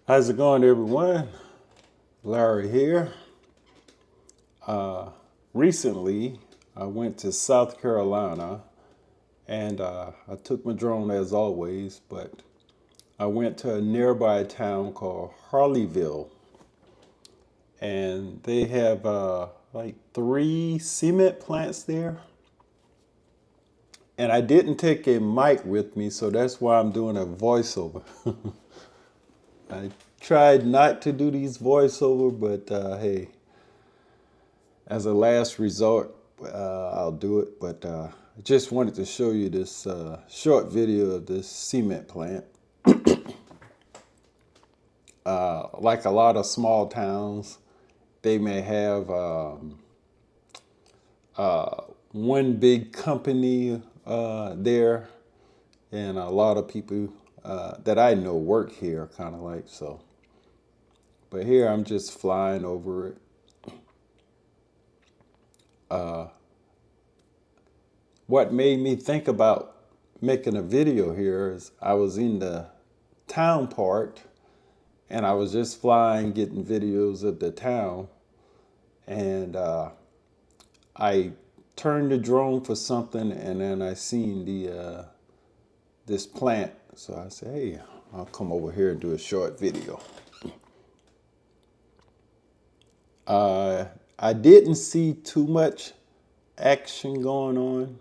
How's it going, everyone? Larry here. Recently, I went to South Carolina and I took my drone as always, but I went to a nearby town called Harleyville and they have like 3 cement plants there. And I didn't take a mic with me, so that's why I'm doing a voiceover. I tried not to do these voiceover, but hey, as a last resort, I'll do it. But I just wanted to show you this short video of this cement plant. Like a lot of small towns, they may have one big company there, and a lot of people that I know work here, kind of like so. But here I'm just flying over it. What made me think about making a video here is I was in the town part and I was just flying, getting videos of the town, and I turned the drone for something, and then I seen the this plant, so I said, "Hey, I'll come over here and do a short video." I didn't see too much action going on,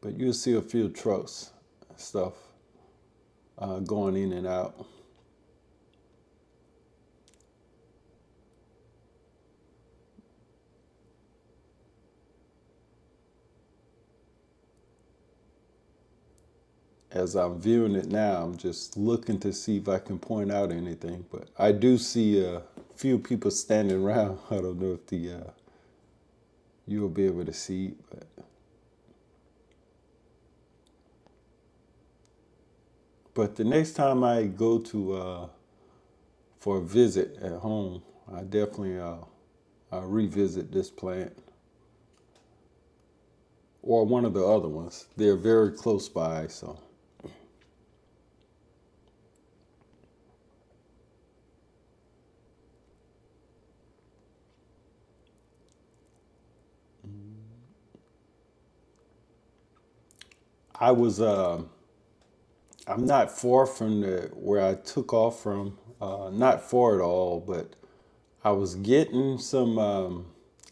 but you'll see a few trucks and stuff going in and out. As I'm viewing it now, I'm just looking to see if I can point out anything. But I do see a few people standing around. I don't know if you'll be able to see it, but the next time I go to for a visit at home, I definitely I'll revisit this plant or one of the other ones. They're very close by, so. I was I'm not far from where I took off from. Not far at all, but I was getting some.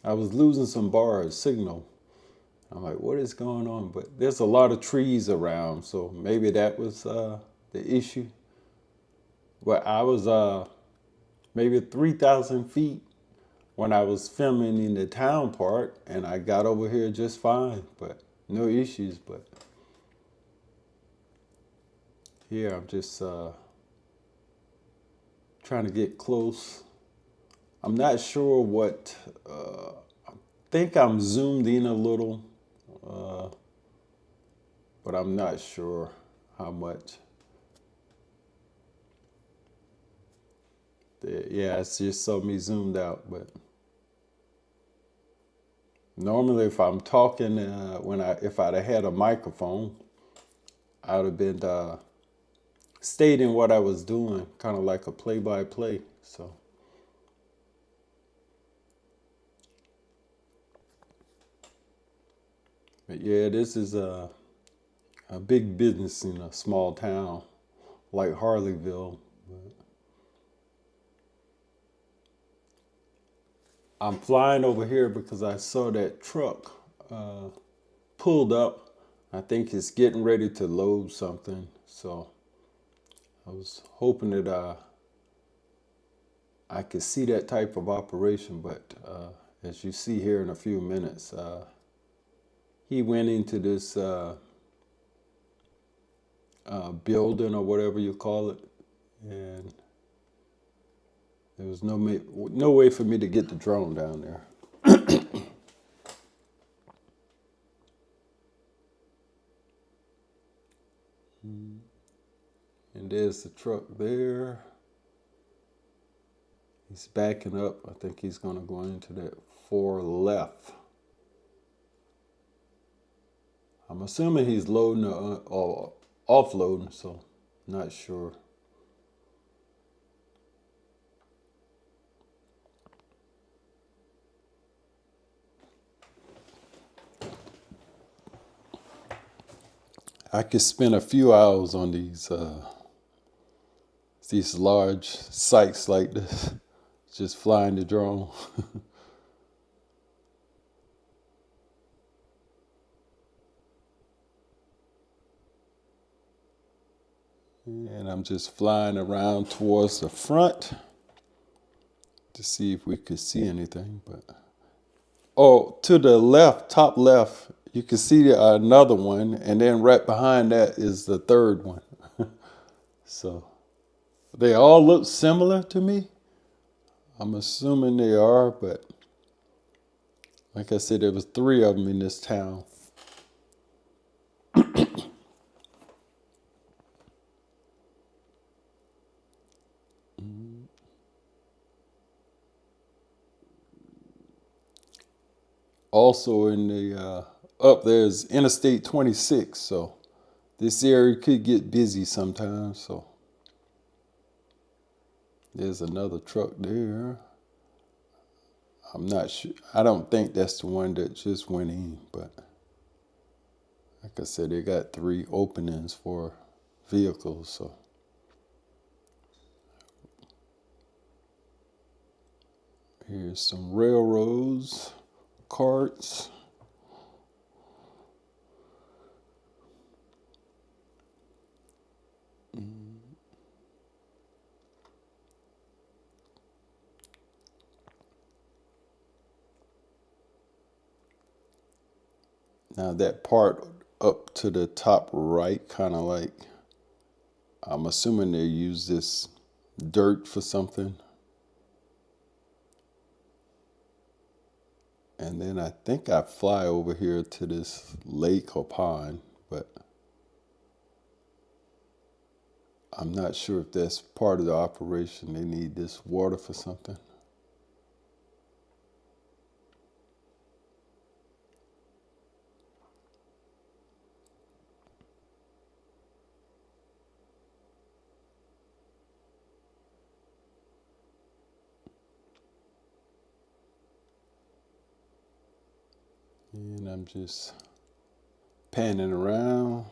I was losing some bar signal. I'm like, what is going on? But there's a lot of trees around, so maybe that was the issue. But I was maybe 3,000 feet when I was filming in the town part, and I got over here just fine, but no issues. But here I'm just trying to get close. I'm not sure what. I think I'm zoomed in a little, uh, but I'm not sure how much. Yeah, it's just so me zoomed out. But normally, if I'm talking, if I'd have had a microphone, I'd have been stating what I was doing, kind of like a play-by-play. So, but yeah, this is a big business in a small town like Harleyville. I'm flying over here because I saw that truck pulled up. I think it's getting ready to load something. So I was hoping that I could see that type of operation. But as you see here in a few minutes, he went into this building or whatever you call it, and there was no way for me to get the drone down there. And there's the truck there. He's backing up. I think he's going to go into that 4 left. I'm assuming he's loading or offloading, so Not sure. I could spend a few hours on these large sites like this, just flying the drone. And I'm just flying around towards the front to see if we could see anything. But oh, to the left, top left, you can see another one, and then right behind that is the third one. So they all look similar to me. I'm assuming they are, but like I said, there was 3 of them in this town. Also in the up there's Interstate 26, so this area could get busy sometimes. So there's another truck there. I'm not sure. I don't think that's the one that just went in, but like I said, they got 3 openings for vehicles. So here's some railroads, carts. Now that part up to the top right, kind of like, I'm assuming they use this dirt for something. And then I think I fly over here to this lake or pond, but I'm not sure if that's part of the operation. They need this water for something. And I'm just panning around.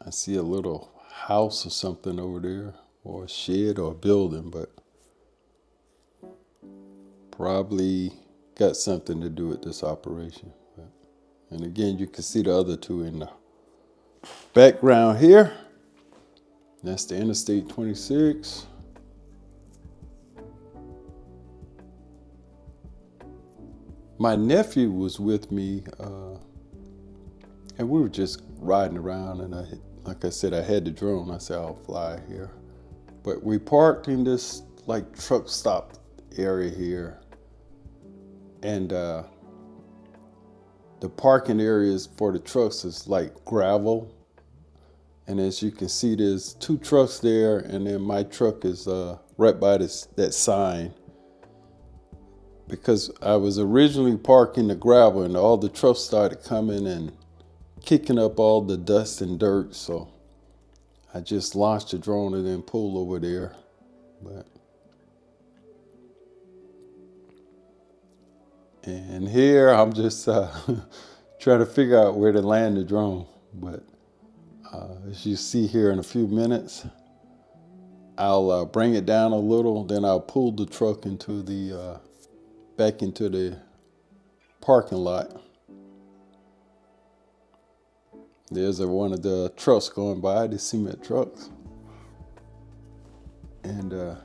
I see a little house or something over there, or a shed or a building, but probably got something to do with this operation. And again, you can see the other 2 in the background here. That's the Interstate 26. My nephew was with me, and we were just riding around, and like I said, I had the drone. I said, I'll fly here. But we parked in this like truck stop area here, and the parking areas for the trucks is like gravel. And as you can see, there's 2 trucks there, and then my truck is right by that sign. Because I was originally parking the gravel, and all the trucks started coming and kicking up all the dust and dirt. So I just launched the drone and then pulled over there. And here I'm just trying to figure out where to land the drone. But as you see here in a few minutes, I'll bring it down a little, then I'll pull the truck into the back into the parking lot. There's one of the trucks going by, the cement trucks. And I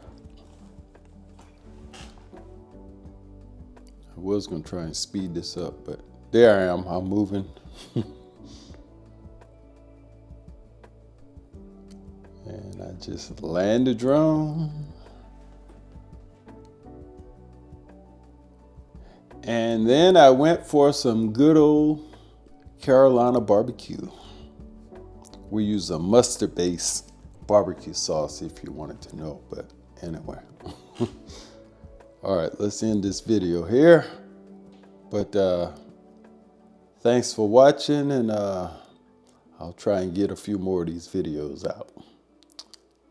was going to try and speed this up, but there I am. I'm moving. And I just land the drone. And then I went for some good old Carolina barbecue. We use a mustard-based barbecue sauce, if you wanted to know, but anyway. All right, let's end this video here. But Thanks for watching, and I'll try and get a few more of these videos out.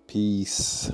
Peace.